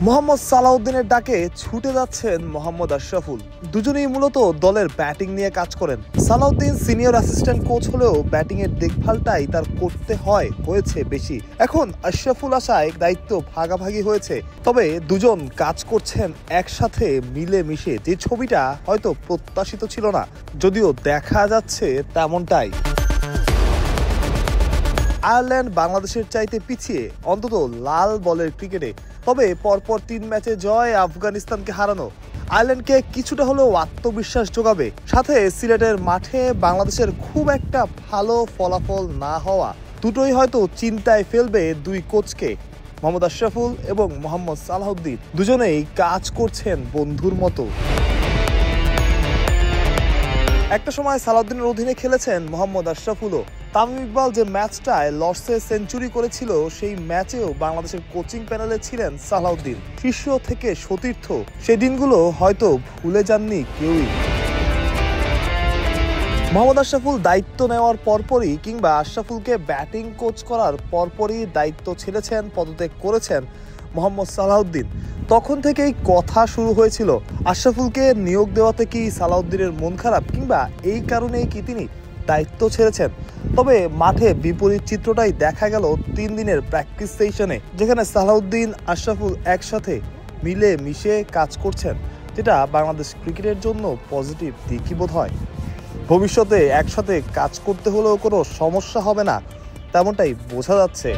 মোহাম্মদ সালাউদ্দিনের ডাকে ছুটে যাচ্ছেন মোহাম্মদ আশরাফুল। দুজনেই মূলত দলের ব্যাটিং নিয়ে কাজ করেন। সালাউদ্দিন সিনিয়র অ্যাসিস্ট্যান্ট কোচ হলেও ব্যাটিং এর দেখভালটাই তার করতে হয়েছে বেশি। এখন আশরাফুল আসায় দায়িত্ব ভাগাভাগি হয়েছে, তবে দুজন কাজ করছেন একসাথে মিলে মিশে, যে ছবিটা হয়তো প্রত্যাশিত ছিল না, যদিও দেখা যাচ্ছে তেমনটাই। আয়ারল্যান্ড বাংলাদেশের চাইতে পিছিয়ে অন্তত লাল বলের ক্রিকেটে, তবে পরপর 3 ম্যাচে জয়, আফগানিস্তানকে হারানো আয়ারল্যান্ডকে কিছুটা হলেও আত্মবিশ্বাস যোগাবে। সাথে সিলেটের মাঠে বাংলাদেশের খুব একটা ভালো ফলাফল না হওয়া, দুটোই হয়তো চিন্তায় ফেলবে দুই কোচকে। মোহাম্মদ আশরাফুল এবং মোহাম্মদ সালাউদ্দিন দুজনেই কাজ করছেন বন্ধুর মতো। একটা সময় সালাউদ্দিনের অধীনে খেলেছেন মোহাম্মদ আশরাফুলও। তামিম ইকবাল যে ম্যাচটায় লর্ডসে সেঞ্চুরি করেছিল, সেই ম্যাচেও বাংলাদেশের কোচিং প্যানেলে ছিলেন সালাউদ্দিন। শীর্ষ থেকে সতীর্থ, সেই দিনগুলো হয়তো ভুলে যাননি কেউই। মোহাম্মদ আশরাফুল দায়িত্ব নেওয়ার পরপরই কিংবা আশরাফুলকে ব্যাটিং কোচ করার পরপরই দায়িত্ব ছেড়েছেন, পদত্যাগ করেছেন মোহাম্মদ সালাউদ্দিন। তখন থেকেই কথা শুরু হয়েছিল আশরাফুলকে নিয়োগ দেওয়াতে কি সালাউদ্দিনের মন খারাপ, কিংবা এই কারণেই কি তিনি দায়িত্ব ছেড়েছেন। তবে মাঠে বিপরীত চিত্রটাই দেখা গেল 3 দিনের প্র্যাকটিস সেশনে, যেখানে সালাউদ্দিন আশরাফুল একসাথে মিলে মিশে কাজ করছেন, যেটা বাংলাদেশ ক্রিকেটের জন্য পজিটিভ দিকই বোধ হয়। ভবিষ্যতে একসাথে কাজ করতে হলেও কোনো সমস্যা হবে না, তেমনটাই বোঝা যাচ্ছে।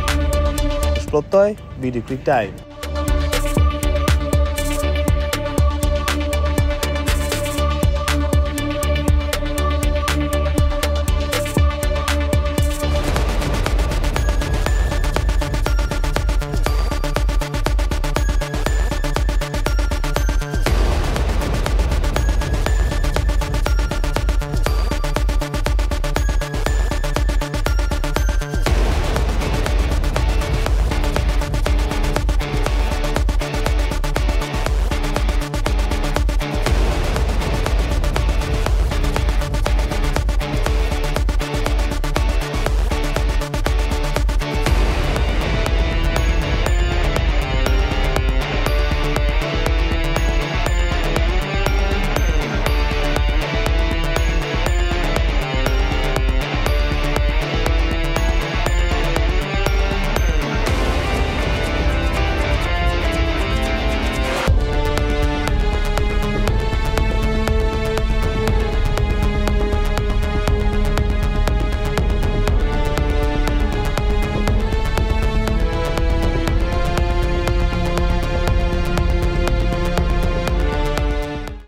প্রত্যয়, বিডি ক্রিক টাইম।